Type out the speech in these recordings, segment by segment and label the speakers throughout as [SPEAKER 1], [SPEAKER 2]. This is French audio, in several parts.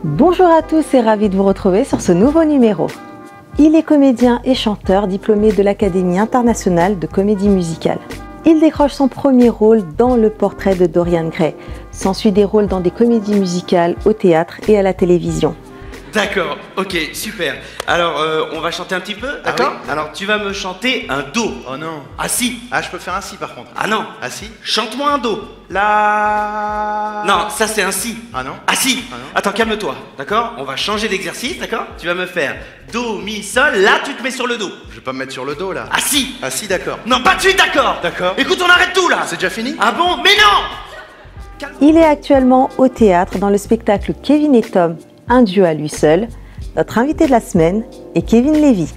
[SPEAKER 1] Bonjour à tous et ravi de vous retrouver sur ce nouveau numéro. Il est comédien et chanteur diplômé de l'Académie internationale de comédie musicale. Il décroche son premier rôle dans Le Portrait de Dorian Gray. S'ensuit des rôles dans des comédies musicales, au théâtre et à la télévision.
[SPEAKER 2] D'accord, ok, super. Alors, on va chanter un petit peu, d'accord?
[SPEAKER 3] Oui.
[SPEAKER 2] Alors, tu vas me chanter un do.
[SPEAKER 3] Oh non.
[SPEAKER 2] Ah si.
[SPEAKER 3] Ah, je peux faire un si par contre.
[SPEAKER 2] Ah non.
[SPEAKER 3] Ah si.
[SPEAKER 2] Chante-moi un do.
[SPEAKER 3] La.
[SPEAKER 2] Non, ça c'est un si.
[SPEAKER 3] Ah non.
[SPEAKER 2] Ah si.
[SPEAKER 3] Ah non.
[SPEAKER 2] Attends, calme-toi, d'accord? On va changer d'exercice, d'accord? Tu vas me faire do, mi, sol. Là, tu te mets sur le dos.
[SPEAKER 3] Je vais pas me mettre sur le dos là.
[SPEAKER 2] Ah si.
[SPEAKER 3] Ah si, d'accord.
[SPEAKER 2] Non, pas de suite, d'accord?
[SPEAKER 3] D'accord.
[SPEAKER 2] Écoute, on arrête tout là.
[SPEAKER 3] C'est déjà fini?
[SPEAKER 2] Ah bon? Mais non.
[SPEAKER 1] Il est actuellement au théâtre dans le spectacle Kevin et Tom, un duo à lui seul. Notre invité de la semaine est Kevin Levy.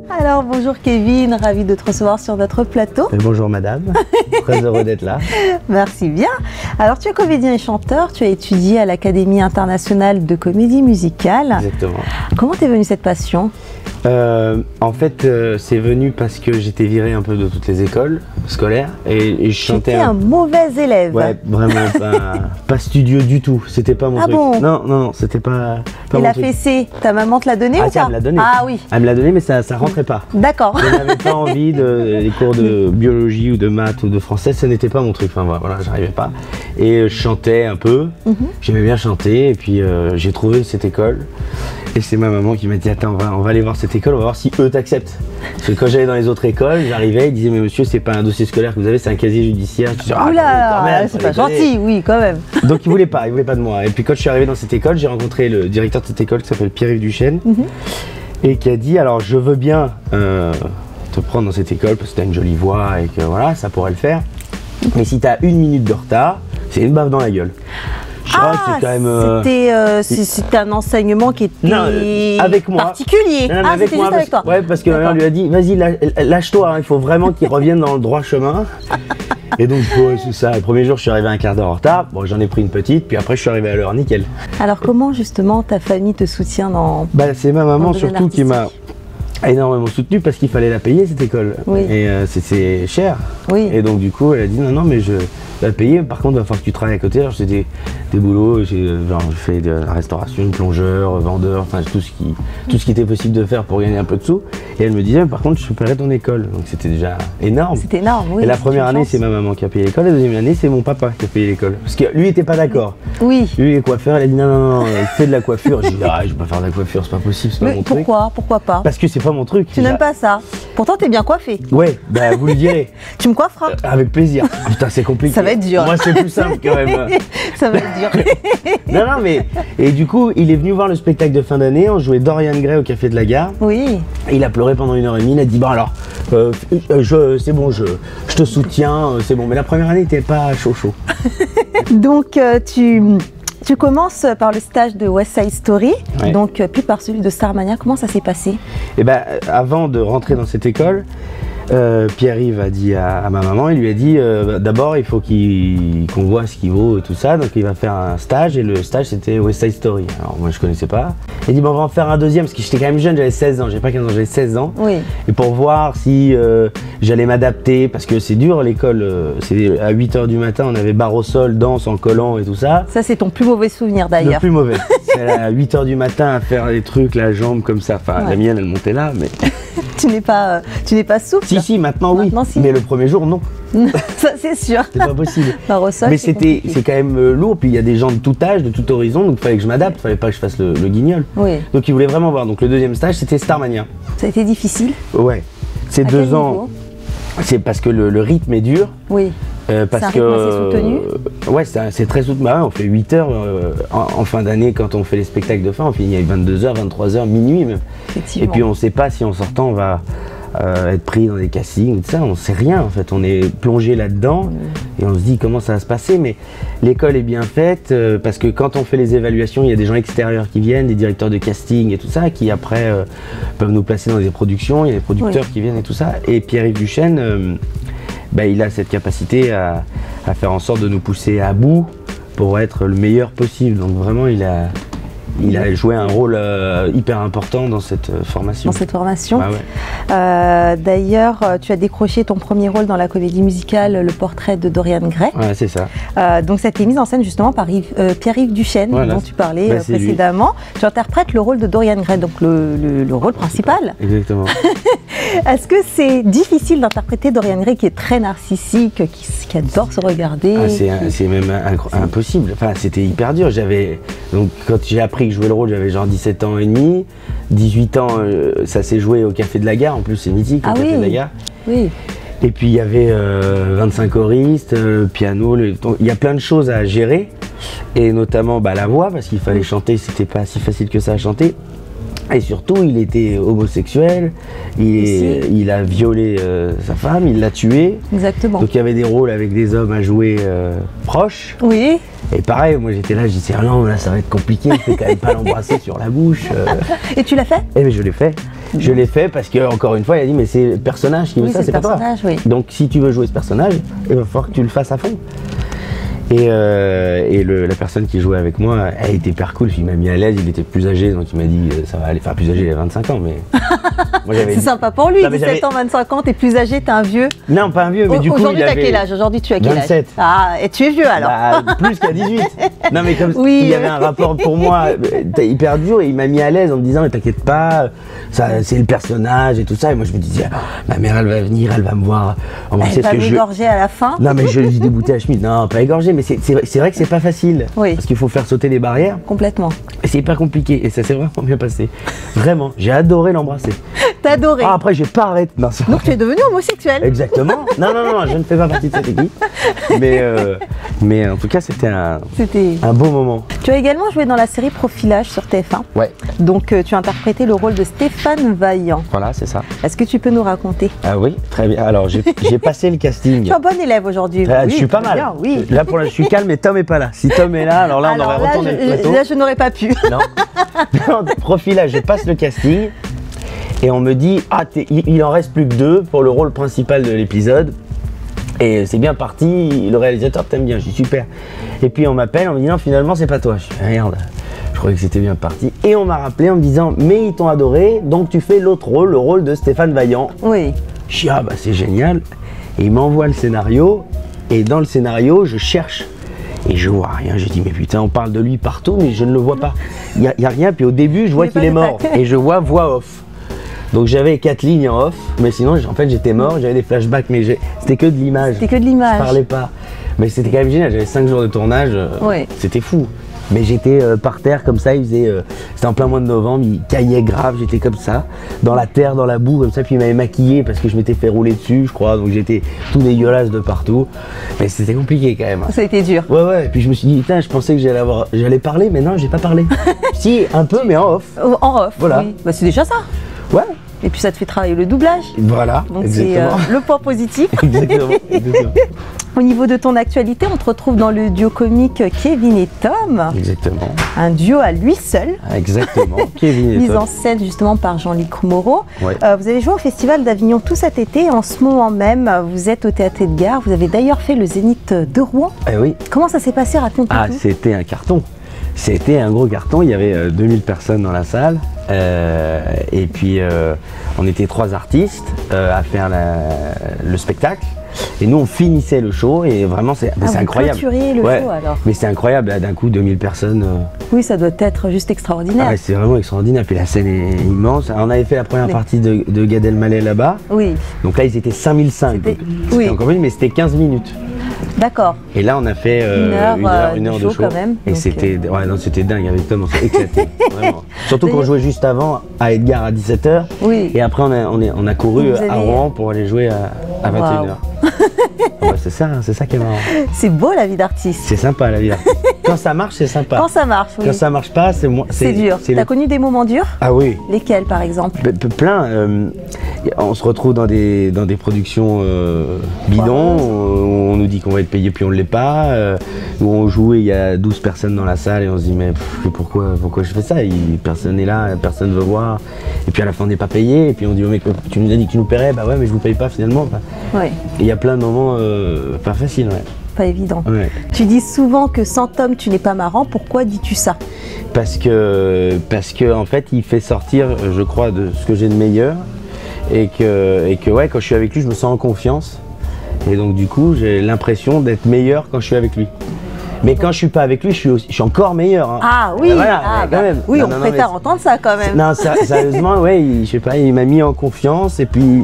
[SPEAKER 1] Alors bonjour Kevin, ravi de te recevoir sur notre plateau.
[SPEAKER 4] Bonjour madame, très heureux d'être là.
[SPEAKER 1] Merci bien. Alors tu es comédien et chanteur, tu as étudié à l'Académie internationale de comédie musicale.
[SPEAKER 4] Exactement.
[SPEAKER 1] Comment t'es venue cette passion?
[SPEAKER 4] En fait, c'est venu parce que j'étais viré un peu de toutes les écoles scolaires et je chantais.
[SPEAKER 1] J'étais un mauvais élève.
[SPEAKER 4] Ouais, vraiment pas studieux du tout. C'était pas mon
[SPEAKER 1] Ah
[SPEAKER 4] truc.
[SPEAKER 1] bon?
[SPEAKER 4] Non, c'était pas
[SPEAKER 1] Et
[SPEAKER 4] mon
[SPEAKER 1] la
[SPEAKER 4] truc.
[SPEAKER 1] fessée, ta maman te l'a donnée
[SPEAKER 4] Ah
[SPEAKER 1] ou
[SPEAKER 4] tiens,
[SPEAKER 1] pas?
[SPEAKER 4] elle me l'a donné.
[SPEAKER 1] Ah oui.
[SPEAKER 4] Elle me l'a donné, mais ça rentrait pas.
[SPEAKER 1] D'accord.
[SPEAKER 4] Je n'avais pas envie des cours de biologie ou de maths ou de français, ce n'était pas mon truc. Enfin voilà, j'arrivais pas. Et je chantais un peu. J'aimais bien chanter et puis j'ai trouvé cette école. Et c'est ma maman qui m'a dit attends, on va aller voir cette école, on va voir si eux t'acceptent. Parce que quand j'allais dans les autres écoles, j'arrivais, ils disaient mais monsieur c'est pas un dossier scolaire que vous avez, c'est un casier judiciaire. Je dis, ah,
[SPEAKER 1] Oula,
[SPEAKER 4] quand même,
[SPEAKER 1] c'est pas
[SPEAKER 4] faut déconner.
[SPEAKER 1] gentil, oui quand même.
[SPEAKER 4] Donc il voulait pas de moi. Et puis quand je suis arrivé dans cette école, j'ai rencontré le directeur de cette école qui s'appelle Pierre-Yves Duchesne et qui a dit alors je veux bien te prendre dans cette école parce que t'as une jolie voix et que voilà, ça pourrait le faire. Mais si t'as 1 minute de retard, c'est une baffe dans la gueule.
[SPEAKER 1] Ah,
[SPEAKER 4] c'est quand même.
[SPEAKER 1] c'était un enseignement qui était
[SPEAKER 4] Non, avec moi.
[SPEAKER 1] particulier.
[SPEAKER 4] Non, mais
[SPEAKER 1] Ah,
[SPEAKER 4] avec
[SPEAKER 1] c'était
[SPEAKER 4] moi,
[SPEAKER 1] juste avec toi.
[SPEAKER 4] Ouais, parce que ma mère lui a dit vas-y, lâche-toi, hein, il faut vraiment qu'il revienne dans le droit chemin. Et donc, ouais, c'est ça. Le premier jour, je suis arrivé un quart d'heure en retard. Bon, j'en ai pris une petite, puis après, je suis arrivé à l'heure, nickel.
[SPEAKER 1] Alors comment justement ta famille te soutient dans...
[SPEAKER 4] Bah, c'est ma maman
[SPEAKER 1] Dans le domaine
[SPEAKER 4] surtout qui m'a
[SPEAKER 1] artistique.
[SPEAKER 4] énormément soutenu parce qu'il fallait la payer cette école.
[SPEAKER 1] Oui.
[SPEAKER 4] Et c'est cher.
[SPEAKER 1] Oui.
[SPEAKER 4] Et donc, du coup, elle a dit non, mais je vais la payer. Par contre, il va falloir que tu travailles à côté. Alors, j'ai des boulots. J'ai fait de la restauration, plongeur, vendeur, enfin, tout ce qui était possible de faire pour gagner un peu de sous. Et elle me disait, par contre, je paierai ton école. Donc, c'était déjà énorme.
[SPEAKER 1] C'était énorme, oui.
[SPEAKER 4] Et la
[SPEAKER 1] c'est
[SPEAKER 4] première
[SPEAKER 1] une
[SPEAKER 4] année,
[SPEAKER 1] chance.
[SPEAKER 4] c'est ma maman qui a payé l'école. La deuxième année, c'est mon papa qui a payé l'école. Parce que lui, il était pas d'accord.
[SPEAKER 1] Oui.
[SPEAKER 4] Lui, il est coiffeur. Il a dit non, fais de la coiffure. J'ai dit, ah, je vais pas faire de la coiffure, c'est pas possible, c'est pas
[SPEAKER 1] Mais
[SPEAKER 4] mon truc.
[SPEAKER 1] pourquoi pas?
[SPEAKER 4] Parce que c'est pas mon truc.
[SPEAKER 1] Tu n'aimes pas ça? Pourtant t'es bien coiffé.
[SPEAKER 4] Ouais, bah vous lui direz.
[SPEAKER 1] Tu me coifferas?
[SPEAKER 4] Avec plaisir. Ah, putain, c'est compliqué.
[SPEAKER 1] Ça va être dur.
[SPEAKER 4] Moi, c'est plus simple quand même.
[SPEAKER 1] Ça va être dur.
[SPEAKER 4] Non, mais. Et du coup, il est venu voir le spectacle de fin d'année. On jouait Dorian Gray au Café de la Gare.
[SPEAKER 1] Oui.
[SPEAKER 4] Et il a pleuré pendant 1h30. Il a dit bon, alors, c'est bon, je te soutiens, c'est bon. Mais la première année, il était pas chaud.
[SPEAKER 1] Donc tu commences par le stage de West Side Story,
[SPEAKER 4] Ouais.
[SPEAKER 1] donc puis par celui de Starmania. Comment ça s'est passé?
[SPEAKER 4] Et ben, avant de rentrer dans cette école, Pierre-Yves a dit à ma maman, il lui a dit d'abord il faut qu'on voit ce qu'il vaut et tout ça, donc il va faire un stage et le stage c'était West Side Story. Alors moi je connaissais pas. Il dit bon, on va en faire un deuxième parce que j'étais quand même jeune, j'avais 16 ans, j'avais pas 15 ans, j'avais 16 ans.
[SPEAKER 1] Oui.
[SPEAKER 4] Et pour voir si j'allais m'adapter, parce que c'est dur l'école, c'est à 8h du matin, on avait barre au sol, danse en collant et tout ça.
[SPEAKER 1] Ça c'est ton plus mauvais souvenir
[SPEAKER 4] Le
[SPEAKER 1] d'ailleurs.
[SPEAKER 4] plus mauvais. C'est à 8h du matin à faire des trucs, la jambe comme ça. Enfin,
[SPEAKER 1] Ouais.
[SPEAKER 4] la mienne, elle montait là, mais.
[SPEAKER 1] Tu n'es pas souple.
[SPEAKER 4] Si, maintenant oui.
[SPEAKER 1] Maintenant, si.
[SPEAKER 4] Mais le premier jour, non.
[SPEAKER 1] Ça c'est sûr.
[SPEAKER 4] C'est pas possible.
[SPEAKER 1] Par au sol,
[SPEAKER 4] Mais
[SPEAKER 1] c'est
[SPEAKER 4] c'est
[SPEAKER 1] compliqué.
[SPEAKER 4] quand même lourd. Puis il y a des gens de tout âge, de tout horizon, donc il fallait que je m'adapte. Il fallait pas que je fasse le guignol.
[SPEAKER 1] Oui.
[SPEAKER 4] Donc il voulait vraiment voir. Donc le deuxième stage, c'était Starmania.
[SPEAKER 1] Ça a été difficile.
[SPEAKER 4] Ouais. C'est
[SPEAKER 1] À quel
[SPEAKER 4] 2 ans.
[SPEAKER 1] niveau?
[SPEAKER 4] C'est parce que le rythme est dur.
[SPEAKER 1] Oui. C'est un rythme assez soutenu.
[SPEAKER 4] Ouais, c'est très soutenu. Bah ouais, on fait 8 heures en fin d'année quand on fait les spectacles de fin, on finit à 22h, 23h, minuit même. Et puis on ne sait pas si en sortant on va être pris dans des castings, tout ça, on sait rien en fait, on est plongé là-dedans et on se dit comment ça va se passer, mais l'école est bien faite parce que quand on fait les évaluations, il y a des gens extérieurs qui viennent, des directeurs de casting et tout ça, qui après peuvent nous placer dans des productions, il y a des producteurs qui viennent et tout ça, et Pierre-Yves Duchesne, il a cette capacité à faire en sorte de nous pousser à bout pour être le meilleur possible, donc vraiment il a joué un rôle hyper important dans cette formation.
[SPEAKER 1] Ah ouais. D'ailleurs, tu as décroché ton premier rôle dans la comédie musicale Le Portrait de Dorian Gray.
[SPEAKER 4] Ouais, c'est ça.
[SPEAKER 1] Donc ça a été mise en scène justement par Pierre-Yves Duchesne, dont tu parlais précédemment. Lui. Tu interprètes le rôle de Dorian Gray, donc le rôle principal.
[SPEAKER 4] Exactement.
[SPEAKER 1] Est-ce que c'est difficile d'interpréter Dorian Gray qui est très narcissique, qui adore se regarder?
[SPEAKER 4] C'est même impossible. Enfin, c'était hyper dur. Donc quand j'ai appris que je jouais le rôle, j'avais genre 17 ans et demi. 18 ans, ça s'est joué au Café de la Gare. En plus, c'est mythique, au Café de la Gare.
[SPEAKER 1] Oui.
[SPEAKER 4] Et puis il y avait 25 choristes, piano, il y a plein de choses à gérer. Et notamment la voix, parce qu'il fallait chanter, c'était pas si facile que ça à chanter. Et surtout, il était homosexuel, il a violé sa femme, il l'a tuée.
[SPEAKER 1] Exactement.
[SPEAKER 4] Donc il y avait des rôles avec des hommes à jouer proches.
[SPEAKER 1] Oui.
[SPEAKER 4] Et pareil, moi j'étais là, je disais ah non, là ça va être compliqué, il faut quand même pas l'embrasser sur la bouche.
[SPEAKER 1] Et tu l'as fait?
[SPEAKER 4] Eh bien je l'ai fait. Je l'ai fait parce qu'encore une fois, il a dit mais c'est le personnage qui veut ça, c'est pas toi.
[SPEAKER 1] Oui.
[SPEAKER 4] Donc si tu veux jouer ce personnage, il va falloir que tu le fasses à fond. Et la personne qui jouait avec moi, elle était hyper cool, il m'a mis à l'aise, il était plus âgé, donc il m'a dit ça va aller, enfin plus âgé, il a 25 ans, mais...
[SPEAKER 1] C'est sympa pour lui, 17 ans, 25 ans, t'es plus âgé, t'es un vieux.
[SPEAKER 4] Non, pas un vieux, mais du coup
[SPEAKER 1] aujourd'hui, t'as quel âge? Aujourd'hui, tu as quel
[SPEAKER 4] 27.
[SPEAKER 1] âge? Ah, et tu es vieux alors?
[SPEAKER 4] Plus qu'à 18. Non, mais comme il y avait un rapport pour moi hyper dur, et il m'a mis à l'aise en me disant, mais t'inquiète pas, c'est le personnage et tout ça, et moi je me disais, ma mère elle va venir, elle va me voir embrasser.
[SPEAKER 1] Elle va m'égorger à la fin?
[SPEAKER 4] Non, mais je déboutais la chemise, non, pas égorger, mais c'est vrai que c'est pas facile, parce qu'il faut faire sauter les barrières.
[SPEAKER 1] Complètement.
[SPEAKER 4] Et c'est hyper compliqué, et ça s'est vraiment bien passé. Vraiment, j'ai adoré l'embrasser.
[SPEAKER 1] T'as adoré?
[SPEAKER 4] Ah, après j'ai pas arrêté. Non,
[SPEAKER 1] donc tu es devenu homosexuel?
[SPEAKER 4] Exactement. Non, je ne fais pas partie de cette équipe. Mais en tout cas, c'était un beau moment.
[SPEAKER 1] Tu as également joué dans la série Profilage sur TF1.
[SPEAKER 4] Ouais.
[SPEAKER 1] Donc tu as interprété le rôle de Stéphane Vaillant.
[SPEAKER 4] Voilà, c'est ça.
[SPEAKER 1] Est-ce que tu peux nous raconter?
[SPEAKER 4] Ah oui, très bien. Alors j'ai passé le casting.
[SPEAKER 1] Tu es un bon élève aujourd'hui.
[SPEAKER 4] Je suis pas mal. Bien, oui. Là je suis calme, mais Tom est pas là. Si Tom est là, alors là on aurait retourné le plateau.
[SPEAKER 1] Là je n'aurais pas pu.
[SPEAKER 4] Non. Profilage, je passe le casting. Et on me dit, il en reste plus que 2 pour le rôle principal de l'épisode. Et c'est bien parti, le réalisateur t'aime bien, je suis super. Et puis on m'appelle, on me dit non, finalement c'est pas toi. Je dis merde, je croyais que c'était bien parti. Et on m'a rappelé en me disant, mais ils t'ont adoré, donc tu fais l'autre rôle, le rôle de Stéphane Vaillant.
[SPEAKER 1] Oui.
[SPEAKER 4] Je dis c'est génial. Et il m'envoie le scénario, et dans le scénario, je cherche. Et je vois rien, je dis mais putain on parle de lui partout mais je ne le vois pas. Il y a rien, puis au début je vois qu'il est mort et je vois voix off. Donc j'avais 4 lignes en off, mais sinon en fait j'étais mort, j'avais des flashbacks mais c'était que de l'image.
[SPEAKER 1] C'était que de l'image.
[SPEAKER 4] Je parlais pas. Mais c'était quand même génial, j'avais 5 jours de tournage, c'était fou. Mais j'étais par terre comme ça, c'était en plein mois de novembre, il caillait grave, j'étais comme ça, dans la terre, dans la boue comme ça, puis il m'avait maquillé parce que je m'étais fait rouler dessus je crois, donc j'étais tout dégueulasse de partout. Mais c'était compliqué quand même.
[SPEAKER 1] Ça a été dur.
[SPEAKER 4] Ouais, et puis je me suis dit, putain, je pensais que j'allais parler, mais non, j'ai pas parlé. Si, un peu, mais en off.
[SPEAKER 1] En off,
[SPEAKER 4] voilà.
[SPEAKER 1] Oui. C'est déjà ça.
[SPEAKER 4] Ouais.
[SPEAKER 1] Et puis ça te fait travailler le doublage.
[SPEAKER 4] Voilà,
[SPEAKER 1] donc c'est le point positif.
[SPEAKER 4] Exactement.
[SPEAKER 1] Au niveau de ton actualité, on te retrouve dans le duo comique Kevin et Tom.
[SPEAKER 4] Exactement.
[SPEAKER 1] Un duo à lui seul.
[SPEAKER 4] Exactement, Kevin et Tom.
[SPEAKER 1] Mise en scène justement par Jean-Luc Moreau.
[SPEAKER 4] Ouais.
[SPEAKER 1] Vous avez joué au Festival d'Avignon tout cet été. En ce moment même, vous êtes au Théâtre Edgar. Vous avez d'ailleurs fait le Zénith de Rouen.
[SPEAKER 4] Eh oui.
[SPEAKER 1] Comment ça s'est passé? Raconte-nous tout.
[SPEAKER 4] C'était un carton. C'était un gros carton, il y avait 2000 personnes dans la salle et puis on était 3 artistes à faire le spectacle et nous on finissait le show et vraiment c'est incroyable.
[SPEAKER 1] Vous clôturez le show alors.
[SPEAKER 4] Mais c'est incroyable, là, d'un coup 2000 personnes.
[SPEAKER 1] Oui, ça doit être juste extraordinaire.
[SPEAKER 4] Ah ouais, c'est vraiment extraordinaire, puis la scène est immense. On avait fait la première partie de Gad Elmaleh là-bas.
[SPEAKER 1] Oui.
[SPEAKER 4] Donc là ils étaient 5005. C'était encore mieux, mais c'était 15 minutes.
[SPEAKER 1] D'accord.
[SPEAKER 4] Et là, on a fait une heure de show
[SPEAKER 1] quand même.
[SPEAKER 4] Et c'était c'était dingue avec Tom, on s'est éclaté. Vraiment. Surtout qu'on jouait juste avant à Edgar à 17h.
[SPEAKER 1] Oui.
[SPEAKER 4] Et après, on a couru à Rouen pour aller jouer à 21h. Ouais, c'est ça qui est marrant.
[SPEAKER 1] C'est beau la vie d'artiste.
[SPEAKER 4] C'est sympa la vie d'artiste. Quand ça marche, c'est sympa.
[SPEAKER 1] Quand ça marche, oui.
[SPEAKER 4] Quand ça marche pas, c'est
[SPEAKER 1] dur. T'as connu des moments durs?
[SPEAKER 4] Ah oui.
[SPEAKER 1] Lesquels par exemple?
[SPEAKER 4] Plein. On se retrouve dans des productions bidons, où on nous dit qu'on va être payé puis on ne l'est pas, où on joue et il y a 12 personnes dans la salle et on se dit mais pourquoi je fais ça? Personne n'est là, personne ne veut voir. Et puis à la fin on n'est pas payé et puis on dit au mec tu nous as dit que tu nous paierais, bah ouais mais je vous paye pas finalement.
[SPEAKER 1] Oui.
[SPEAKER 4] Il y a plein de moments pas faciles. Ouais.
[SPEAKER 1] Pas évident.
[SPEAKER 4] Ouais.
[SPEAKER 1] Tu dis souvent que sans Tom tu n'es pas marrant, pourquoi dis-tu ça?
[SPEAKER 4] Parce que en fait il fait sortir je crois de ce que j'ai de meilleur. Et que ouais, quand je suis avec lui, je me sens en confiance. Et donc du coup, j'ai l'impression d'être meilleur quand je suis avec lui. Mais quand je suis pas avec lui, je suis encore meilleur. Hein.
[SPEAKER 1] Ah oui,
[SPEAKER 4] voilà, quand même.
[SPEAKER 1] Oui, on préfère entendre ça quand même.
[SPEAKER 4] Non, sérieusement, ouais, je sais pas, il m'a mis en confiance et puis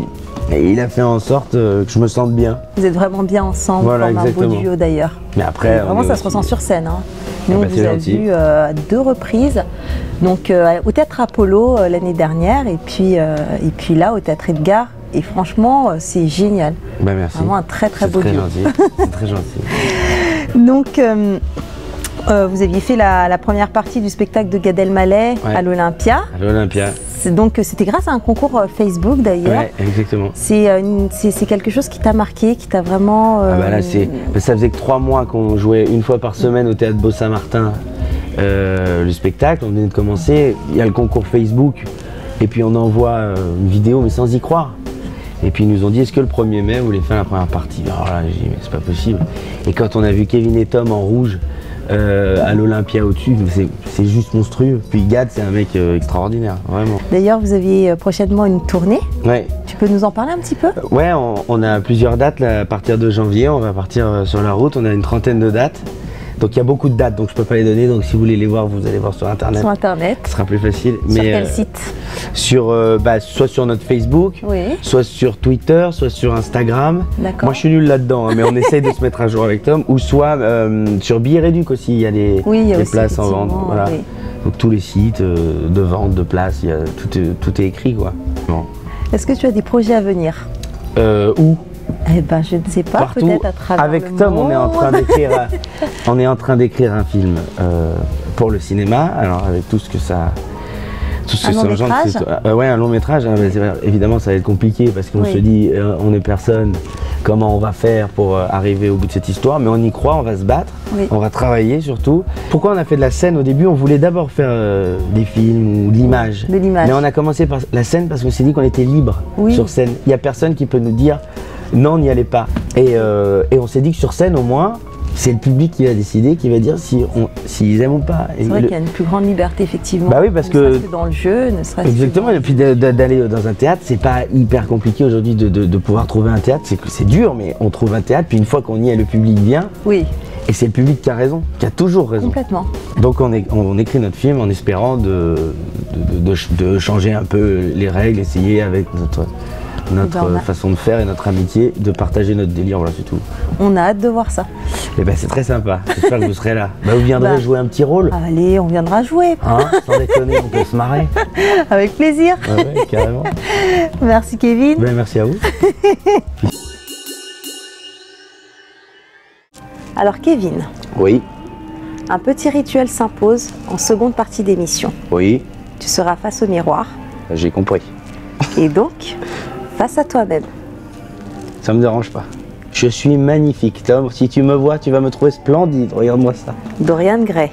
[SPEAKER 4] il a fait en sorte que je me sente bien.
[SPEAKER 1] Vous êtes vraiment bien ensemble,
[SPEAKER 4] voilà,
[SPEAKER 1] comme un beau duo d'ailleurs.
[SPEAKER 4] Mais après,
[SPEAKER 1] vraiment, ça se ressent sur scène. Hein. Nous, on vous a vu à 2 reprises, donc au Théâtre Apollo l'année dernière, et puis là au Théâtre Edgar. Et franchement, c'est génial.
[SPEAKER 4] Bah, merci.
[SPEAKER 1] Vraiment un très beau duo.
[SPEAKER 4] C'est très gentil.
[SPEAKER 1] Donc, vous aviez fait la première partie du spectacle de Gad Elmaleh à l'Olympia. À l'Olympia. Donc c'était grâce à un concours Facebook d'ailleurs.
[SPEAKER 4] Ouais, exactement.
[SPEAKER 1] C'est quelque chose qui t'a marqué, qui t'a vraiment...
[SPEAKER 4] Ah bah là, ça faisait que 3 mois qu'on jouait une fois par semaine au Théâtre Beau-Saint-Martin le spectacle. On venait de commencer, il y a le concours Facebook et puis on envoie une vidéo mais sans y croire. Et puis ils nous ont dit est-ce que le 1er mai vous voulez faire la première partie? Alors là j'ai dit mais c'est pas possible. Et quand on a vu Kevin et Tom en rouge à l'Olympia au-dessus, c'est juste monstrueux. Puis Gad, c'est un mec extraordinaire, vraiment. D'ailleurs,
[SPEAKER 1] vous aviez prochainement une tournée.
[SPEAKER 4] Ouais.
[SPEAKER 1] Tu peux nous en parler un petit peu?
[SPEAKER 4] Ouais, on a plusieurs dates là, à partir de janvier. On va partir sur la route. On a une 30aine de dates. Donc il y a beaucoup de dates, donc je peux pas les donner. Donc si vous voulez les voir, vous allez voir sur internet.
[SPEAKER 1] Sur internet.
[SPEAKER 4] Ce sera plus facile.
[SPEAKER 1] Sur quel site?
[SPEAKER 4] Soit sur notre Facebook, soit sur Twitter, soit sur Instagram. Moi je suis nul là-dedans, hein, mais on essaye de se mettre à jour avec Tom. Ou soit sur Billets Réduc aussi, il y a des places en vente. Voilà. Oui. Donc tous les sites de vente de places, tout est écrit quoi. Bon.
[SPEAKER 1] Est-ce que tu as des projets à venir?
[SPEAKER 4] Où?
[SPEAKER 1] Eh ben, je ne sais pas, peut-être à travers
[SPEAKER 4] avec Tom, on est en train d'écrire un film pour le cinéma. Alors avec tout ce que ça engendre, ouais, un long métrage. Hein, mais évidemment, ça va être compliqué parce qu'on se dit, on est personne. Comment on va faire pour arriver au bout de cette histoire? Mais on y croit, on va se battre, on va travailler surtout. Pourquoi on a fait de la scène au début? On voulait d'abord faire des films ou de l'image. Mais on a commencé par la scène parce qu'on s'est dit qu'on était libre sur scène. Il n'y a personne qui peut nous dire non, n'y allez pas. Et on s'est dit que sur scène, au moins, c'est le public qui va décider, qui va dire s'ils aiment ou pas.
[SPEAKER 1] C'est vrai qu'il y a une plus grande liberté, effectivement.
[SPEAKER 4] Bah oui, parce que
[SPEAKER 1] dans le jeu, ne serait-ce
[SPEAKER 4] exactement. Et puis d'aller dans un théâtre, c'est pas hyper compliqué aujourd'hui de pouvoir trouver un théâtre. C'est dur, mais on trouve un théâtre. Puis une fois qu'on y est, le public vient.
[SPEAKER 1] Oui.
[SPEAKER 4] Et c'est le public qui a raison, qui a toujours raison.
[SPEAKER 1] Complètement.
[SPEAKER 4] Donc on écrit notre film en espérant de changer un peu les règles, essayer avec notre façon de faire et notre amitié, de partager notre délire, voilà c'est tout.
[SPEAKER 1] On a hâte de voir ça.
[SPEAKER 4] Et ben c'est très sympa, j'espère que vous serez là. Vous viendrez jouer un petit rôle.
[SPEAKER 1] Allez, on viendra jouer.
[SPEAKER 4] Hein, sans déconner, on peut se marrer.
[SPEAKER 1] Avec plaisir.
[SPEAKER 4] Ouais, carrément.
[SPEAKER 1] Merci Kevin.
[SPEAKER 4] Ben, merci à vous.
[SPEAKER 1] Alors Kevin.
[SPEAKER 4] Oui.
[SPEAKER 1] Un petit rituel s'impose en seconde partie d'émission.
[SPEAKER 4] Oui.
[SPEAKER 1] Tu seras face au miroir.
[SPEAKER 4] J'ai compris.
[SPEAKER 1] Et donc, face à toi-même.
[SPEAKER 4] Ça me dérange pas. Je suis magnifique, Tom. Si tu me vois, tu vas me trouver splendide. Regarde-moi ça.
[SPEAKER 1] Dorian Gray.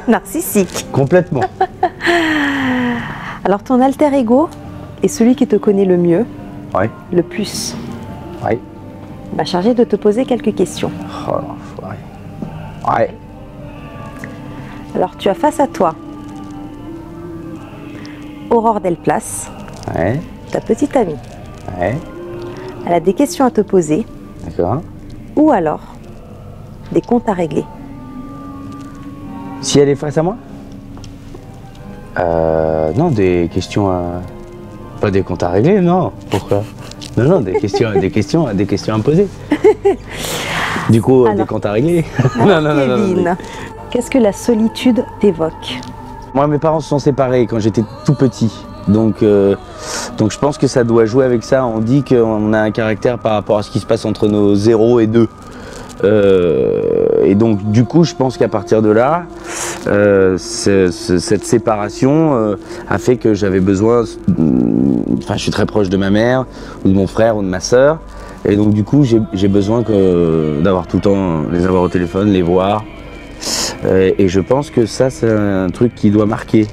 [SPEAKER 1] Narcissique.
[SPEAKER 4] Complètement.
[SPEAKER 1] Alors, ton alter ego est celui qui te connaît le mieux, le plus.
[SPEAKER 4] Oui.
[SPEAKER 1] M'a chargé de te poser quelques questions.
[SPEAKER 4] Oh, ouais.
[SPEAKER 1] Alors, tu as face à toi Aurore Delplace.
[SPEAKER 4] Ouais.
[SPEAKER 1] Ta petite amie.
[SPEAKER 4] Ouais.
[SPEAKER 1] Elle a des questions à te poser.
[SPEAKER 4] D'accord.
[SPEAKER 1] Ou alors, des comptes à régler.
[SPEAKER 4] Si elle est face à moi? Non, des questions à... Pas des comptes à régler, non. Pourquoi? Non, des questions à me poser. Du coup,
[SPEAKER 1] Alors-
[SPEAKER 4] des comptes à régler.
[SPEAKER 1] Alors, Kevin, qu'est-ce que la solitude t'évoque?
[SPEAKER 4] Moi, mes parents se sont séparés quand j'étais tout petit. Donc je pense que ça doit jouer avec ça. On dit qu'on a un caractère par rapport à ce qui se passe entre nos 0 et 2. Et donc, du coup, je pense qu'à partir de là, cette séparation a fait que j'avais besoin. Enfin, je suis très proche de ma mère, ou de mon frère, ou de ma sœur. Et donc, du coup, j'ai besoin d'avoir tout le temps, les avoir au téléphone, les voir. Et je pense que ça, c'est un truc qui doit marquer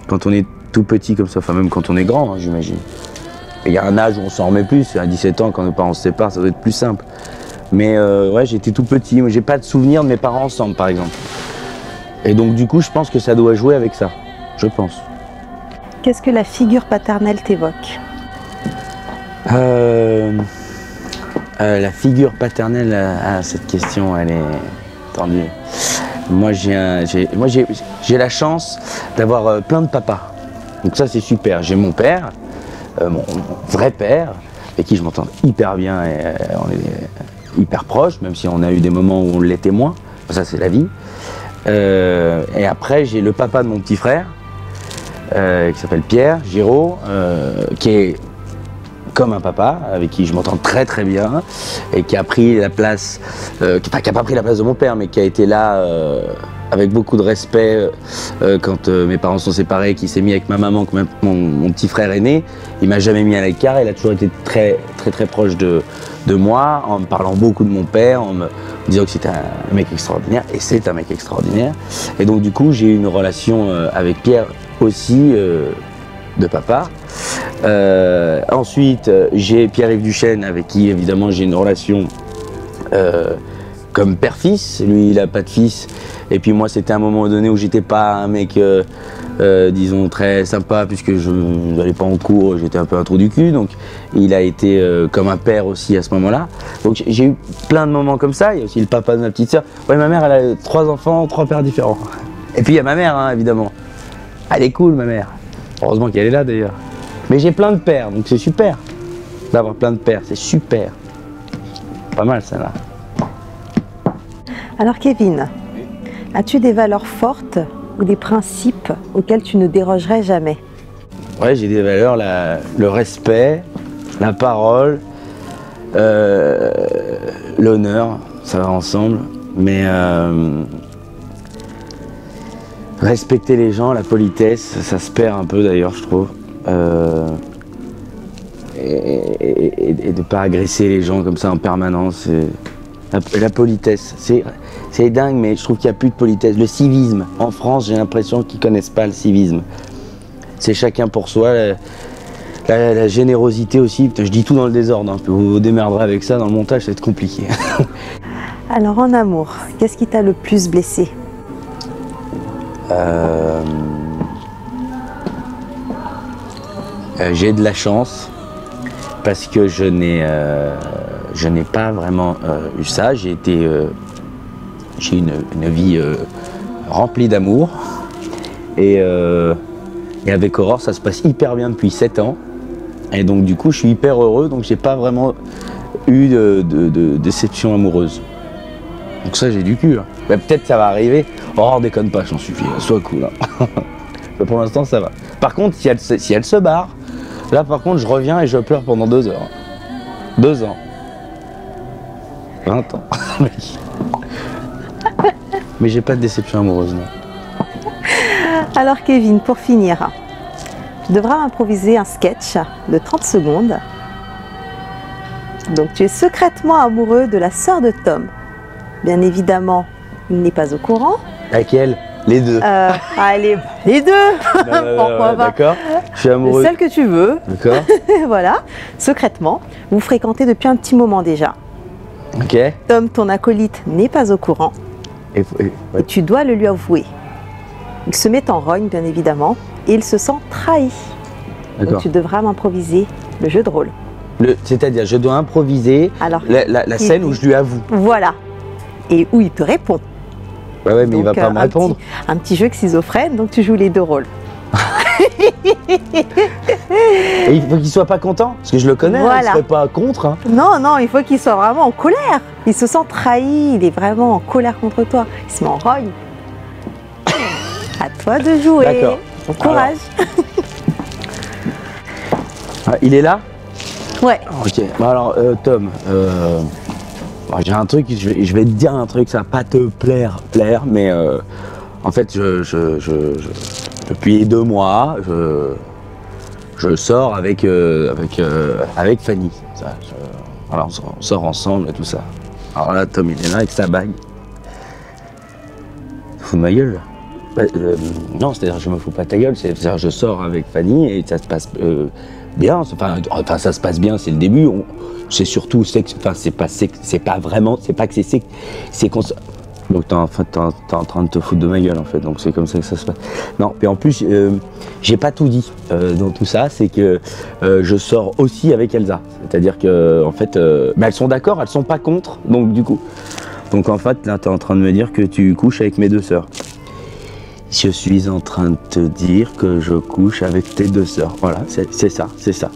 [SPEAKER 4] quand on est tout petit comme ça, enfin même quand on est grand, hein, j'imagine. Il y a un âge où on s'en remet plus, à 17 ans, quand nos parents se séparent, ça doit être plus simple. Mais ouais, j'étais tout petit, moi j'ai pas de souvenir de mes parents ensemble, par exemple. Et donc du coup, je pense que ça doit jouer avec ça, je pense.
[SPEAKER 1] Qu'est-ce que la figure paternelle t'évoque?
[SPEAKER 4] La figure paternelle, cette question, elle est tendue. Moi, j'ai la chance d'avoir plein de papas. Donc ça, c'est super. J'ai mon père, mon vrai père, avec qui je m'entends hyper bien et on est hyper proches, même si on a eu des moments où on l'était moins. Ça, c'est la vie. Et après, j'ai le papa de mon petit frère, qui s'appelle Pierre Giraud, qui est comme un papa, avec qui je m'entends très très bien, et qui a pris la place, qui n'a pas pris la place de mon père, mais qui a été là avec beaucoup de respect quand mes parents sont séparés, qui s'est mis avec ma maman, quand mon petit frère est né. Il m'a jamais mis à l'écart, il a toujours été très très très proche de moi, en me parlant beaucoup de mon père, en me disant que c'était un mec extraordinaire, et c'est un mec extraordinaire. Et donc du coup, j'ai eu une relation avec Pierre aussi, de papa. Ensuite, j'ai Pierre-Yves Duchesne, avec qui évidemment j'ai une relation comme père-fils. Lui, il n'a pas de fils. Et puis moi, c'était un moment donné où j'étais pas un mec, disons, très sympa, puisque je n'allais pas en cours, j'étais un peu un trou du cul. Donc il a été comme un père aussi à ce moment-là. Donc j'ai eu plein de moments comme ça. Il y a aussi le papa de ma petite sœur. Ouais, ma mère, elle a 3 enfants, 3 pères différents. Et puis il y a ma mère, hein, évidemment. Elle est cool, ma mère. Heureusement qu'elle est là d'ailleurs. Mais j'ai plein de pères, donc c'est super d'avoir plein de pères, c'est super. Pas mal ça là.
[SPEAKER 1] Alors Kevin, as-tu des valeurs fortes ou des principes auxquels tu ne dérogerais jamais?
[SPEAKER 4] Ouais, j'ai des valeurs, le respect, la parole, l'honneur, ça va ensemble. Mais respecter les gens, la politesse, ça se perd un peu d'ailleurs, je trouve. Et de ne pas agresser les gens comme ça en permanence. La politesse, c'est dingue, mais je trouve qu'il n'y a plus de politesse. Le civisme, en France, j'ai l'impression qu'ils ne connaissent pas le civisme. C'est chacun pour soi. La générosité aussi, putain, je dis tout dans le désordre, hein. Vous vous démerderez avec ça, dans le montage, ça va être compliqué.
[SPEAKER 1] Alors en amour, qu'est-ce qui t'a le plus blessé?
[SPEAKER 4] J'ai de la chance parce que je n'ai pas vraiment eu ça. J'ai une vie remplie d'amour et avec Aurore ça se passe hyper bien depuis 7 ans et donc du coup je suis hyper heureux, donc j'ai pas vraiment eu de déception amoureuse. Donc ça, j'ai du cul. Hein. Bah, peut-être ça va arriver. Oh, déconne pas, j'en suffis. Sois cool. Hein. Pour l'instant, ça va. Par contre, si elle se barre, là, par contre, je reviens et je pleure pendant 2 heures. 2 ans. 20 ans. Mais j'ai pas de déception amoureuse, non.
[SPEAKER 1] Alors Kevin, pour finir, tu devras improviser un sketch de 30 secondes. Donc tu es secrètement amoureux de la sœur de Tom. Bien évidemment, il n'est pas au courant.
[SPEAKER 4] Laquelle? Les deux.
[SPEAKER 1] Allez, les deux. Pourquoi pas?
[SPEAKER 4] D'accord. Je suis amoureux.
[SPEAKER 1] Celle que tu veux.
[SPEAKER 4] D'accord.
[SPEAKER 1] Voilà. Secrètement, vous fréquentez depuis un petit moment déjà.
[SPEAKER 4] Ok.
[SPEAKER 1] Tom, ton acolyte, n'est pas au courant.
[SPEAKER 4] Ouais.
[SPEAKER 1] Et tu dois le lui avouer. Il se met en rogne, bien évidemment, et il se sent trahi. Donc tu devras m'improviser le jeu de rôle.
[SPEAKER 4] C'est-à-dire, je dois improviser
[SPEAKER 1] Alors,
[SPEAKER 4] la scène où je lui avoue.
[SPEAKER 1] Voilà. Et où il te répond.
[SPEAKER 4] Ouais, mais
[SPEAKER 1] Donc,
[SPEAKER 4] il va pas me répondre.
[SPEAKER 1] Un petit jeu schizophrène, donc tu joues les deux rôles.
[SPEAKER 4] Et il faut qu'il soit pas content, parce que je le connais,
[SPEAKER 1] Voilà.
[SPEAKER 4] il serait pas contre. Hein.
[SPEAKER 1] Non, non, il faut qu'il soit vraiment en colère. Il se sent trahi, il est vraiment en colère contre toi. Il se met en rogne. À toi de jouer.
[SPEAKER 4] D'accord.
[SPEAKER 1] Bon courage.
[SPEAKER 4] Ah, il est là?
[SPEAKER 1] Ouais.
[SPEAKER 4] Ok. Bon alors, Tom, bon, j'ai un truc, je vais te dire un truc, ça va pas te plaire, mais en fait, depuis 2 mois, je sors avec Fanny. Voilà, on sort ensemble et tout ça. Alors là, Tom, il est là avec sa bague. Tu te fous de ma gueule? Non, c'est-à-dire je me fous pas de ta gueule, c'est-à-dire je sors avec Fanny et ça se passe bien. Enfin, ça se passe bien, c'est le début. C'est surtout sexe. Enfin, c'est pas vraiment, c'est pas que c'est qu'on. Donc t'es en train de te foutre de ma gueule en fait, donc c'est comme ça que ça se passe. Non, et en plus, j'ai pas tout dit dans tout ça, c'est que je sors aussi avec Elsa. C'est-à-dire que, en fait, mais elles sont d'accord, elles sont pas contre, donc du coup. Donc en fait, là, t'es en train de me dire que tu couches avec mes 2 sœurs. Je suis en train de te dire que je couche avec tes 2 sœurs. Voilà, c'est ça, c'est ça.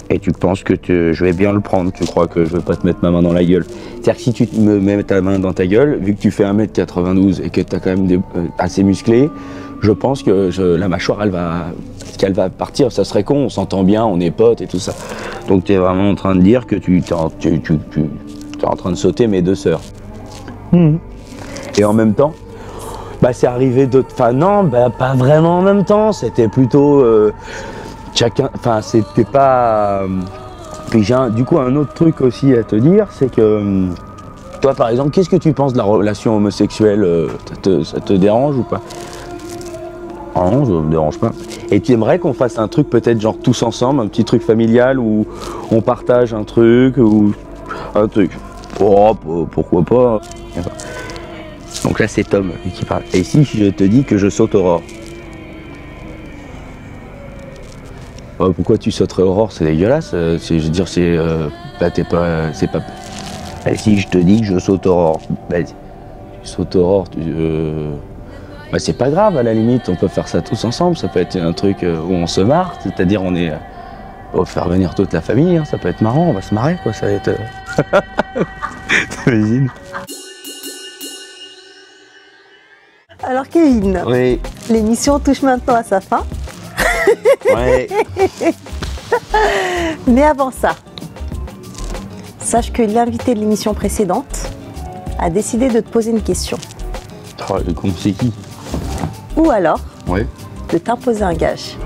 [SPEAKER 4] Et tu penses que je vais bien le prendre, tu crois que je vais pas te mettre ma main dans la gueule. C'est-à-dire que si tu me mets ta main dans ta gueule, vu que tu fais 1m92 et que tu as quand même assez musclé, je pense que la mâchoire, qu'elle va partir. Ça serait con, on s'entend bien, on est potes et tout ça. Donc tu es vraiment en train de dire que tu es en train de sauter mes 2 sœurs. Et en même temps, bah c'est arrivé d'autres. Enfin non, bah pas vraiment en même temps. C'était plutôt chacun. Enfin c'était pas. Puis j'ai du coup un autre truc aussi à te dire, c'est que toi par exemple, qu'est-ce que tu penses de la relation homosexuelle? Ça te dérange ou pas? Ah non, ça me dérange pas. Et tu aimerais qu'on fasse un truc peut-être genre tous ensemble, un petit truc familial où on partage un truc ou un truc. Oh, pourquoi pas? Donc là c'est Tom qui parle. Et si je te dis que je saute Aurore? Pourquoi tu sauterais Aurore? C'est dégueulasse. Je veux dire, c'est pas. Et si je te dis que je saute Aurore, vas-y. Tu sautes Aurore, bah, c'est pas grave, à la limite, on peut faire ça tous ensemble. Ça peut être un truc où on se marre, c'est-à-dire on va faire venir toute la famille, hein. Ça peut être marrant, on va se marrer, quoi. Ça va être. T'imagines?
[SPEAKER 1] Alors Kevin,
[SPEAKER 4] Oui.
[SPEAKER 1] l'émission touche maintenant à sa fin.
[SPEAKER 4] Ouais.
[SPEAKER 1] Mais avant ça, sache que l'invité de l'émission précédente a décidé de te poser une question.
[SPEAKER 4] Oh, le con, c'est qui?
[SPEAKER 1] Ou alors,
[SPEAKER 4] Ouais.
[SPEAKER 1] de t'imposer un gage.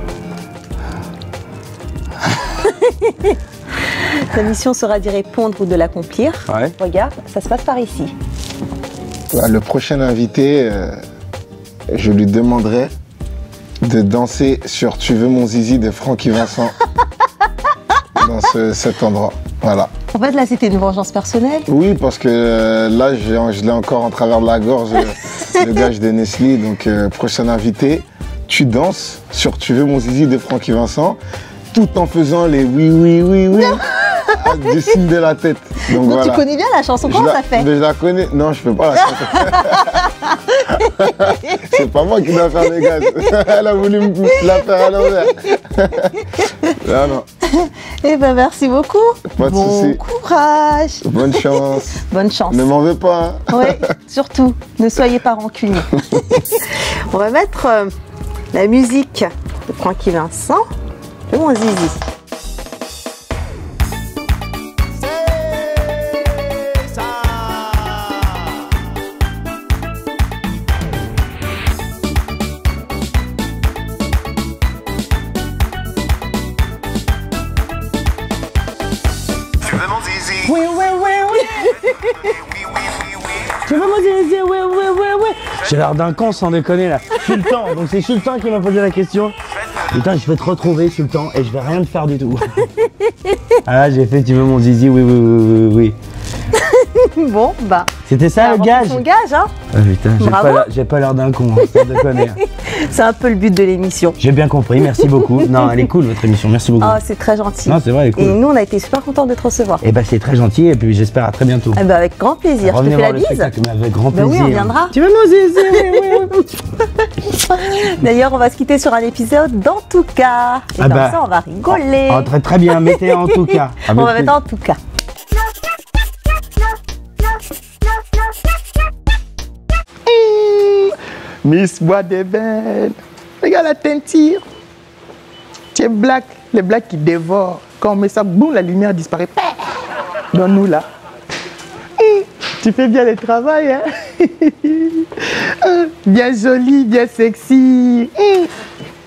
[SPEAKER 1] Ta mission sera d'y répondre ou de l'accomplir.
[SPEAKER 4] Ouais.
[SPEAKER 1] Regarde, ça se passe par ici.
[SPEAKER 5] Le prochain invité, je lui demanderai de danser sur Tu veux mon zizi de Francky Vincent dans cet endroit. Voilà.
[SPEAKER 1] En fait, là, c'était une vengeance personnelle.
[SPEAKER 5] Oui, parce que là, je l'ai encore en travers de la gorge, le gage de Nestlé. Donc, prochain invité, tu danses sur Tu veux mon zizi de Francky Vincent, tout en faisant les oui, oui, oui, oui, du signe de la tête. Donc,
[SPEAKER 1] Donc,
[SPEAKER 5] voilà.
[SPEAKER 1] tu connais bien la chanson, comment ça fait?
[SPEAKER 5] Je la connais. Non, je peux pas la chanter. C'est pas moi qui dois faire les gages. Elle a voulu me la faire à l'envers. Non, non.
[SPEAKER 1] Eh ben, merci beaucoup.
[SPEAKER 5] Pas de
[SPEAKER 1] bon
[SPEAKER 5] souci.
[SPEAKER 1] courage.
[SPEAKER 5] Bonne chance.
[SPEAKER 1] Bonne chance.
[SPEAKER 5] Ne m'en veux pas. Hein.
[SPEAKER 1] Oui, surtout, ne soyez pas rancuniers. On va mettre la musique de Francky Vincent, de mon zizi.
[SPEAKER 4] Oui, oui, oui, oui. Tu veux mon zizi? Oui, oui, oui, oui. J'ai l'air d'un con sans déconner là. Sultan, donc c'est Sultan qui m'a posé la question. Putain, je vais te retrouver Sultan et je vais rien te faire du tout. Ah là, j'ai fait tu veux mon zizi? Oui, oui, oui, oui, oui.
[SPEAKER 1] Bon, bah.
[SPEAKER 4] C'était ça le gage?
[SPEAKER 1] Son gage, hein.
[SPEAKER 4] Ah putain,
[SPEAKER 1] Bravo.
[SPEAKER 4] j'ai pas l'air d'un con, hein, sans déconner.
[SPEAKER 1] C'est un peu le but de l'émission.
[SPEAKER 4] J'ai bien compris, merci beaucoup. Non, elle est cool votre émission, merci beaucoup.
[SPEAKER 1] Oh, c'est très gentil.
[SPEAKER 4] Non, c'est vrai, elle est cool.
[SPEAKER 1] Et nous, on a été super contents de te recevoir.
[SPEAKER 4] Et bah c'est très gentil et puis j'espère à très bientôt.
[SPEAKER 1] Eh ben, avec grand plaisir. Je te
[SPEAKER 4] Revenez
[SPEAKER 1] fais la
[SPEAKER 4] voir le
[SPEAKER 1] bise.
[SPEAKER 4] spectacle, mais avec grand
[SPEAKER 1] Ben
[SPEAKER 4] plaisir.
[SPEAKER 1] oui, on viendra.
[SPEAKER 4] Tu vas nous aider.
[SPEAKER 1] D'ailleurs, on va se quitter sur un épisode d'En tout cas. Et
[SPEAKER 4] Ah
[SPEAKER 1] dans
[SPEAKER 4] bah.
[SPEAKER 1] ça, on va rigoler.
[SPEAKER 4] Oh, très très bien, mettez en tout cas.
[SPEAKER 1] On va mettre en tout cas.
[SPEAKER 6] Miss Bois des Belles, regarde la teinture. Tu es black, les blacks qui dévorent. Quand on met ça, boum, la lumière disparaît. Donne-nous là. Tu fais bien le travail, hein? Bien joli, bien sexy.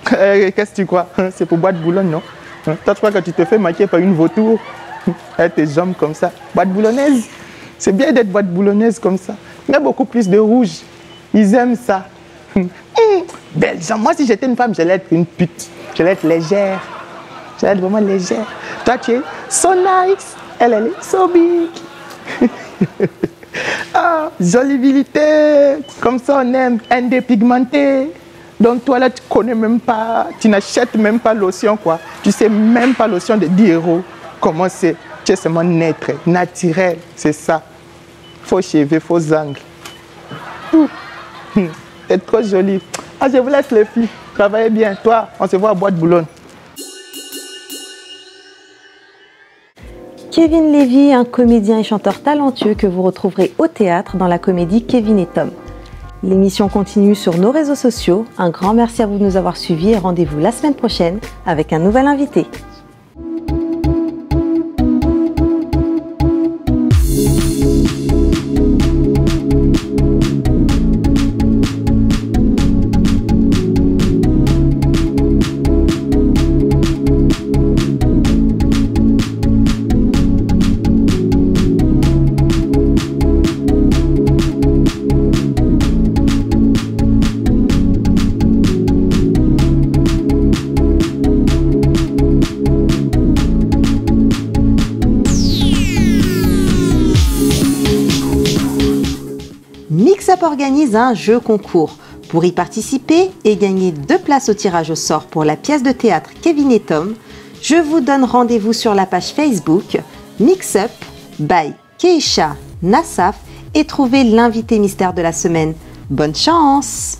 [SPEAKER 6] Qu'est-ce que tu crois? C'est pour Bois de Boulogne, non? Toi, tu crois que tu te fais maquiller par une vautour? Avec tes jambes comme ça. Bois de boulonnaise. C'est bien d'être boîte boulonnaise comme ça. Il y a beaucoup plus de rouge. Ils aiment ça. Belle jambe. Moi, si j'étais une femme, j'allais être une pute. J'allais être légère. J'allais être vraiment légère. Toi, tu es so nice. Elle est so big. Ah, jolibilité. Comme ça, on aime. Indépigmenté. Donc, toi, là, tu connais même pas. Tu n'achètes même pas lotion, quoi. Tu sais même pas lotion de 10 €. Comment c'est? Tu es seulement naître, naturel. C'est ça. Faux cheveux, faux angles. T'es trop jolie. Ah, je vous laisse les filles. Travaillez bien. Toi, on se voit à Bois de Boulogne.
[SPEAKER 1] Kevin Lévy, un comédien et chanteur talentueux que vous retrouverez au théâtre dans la comédie Kevin et Tom. L'émission continue sur nos réseaux sociaux. Un grand merci à vous de nous avoir suivis et rendez-vous la semaine prochaine avec un nouvel invité. Mix-Up organise un jeu concours. Pour y participer et gagner 2 places au tirage au sort pour la pièce de théâtre Kevin et Tom, je vous donne rendez-vous sur la page Facebook Mix-Up by Keisha Nassaf et trouvez l'invité mystère de la semaine. Bonne chance!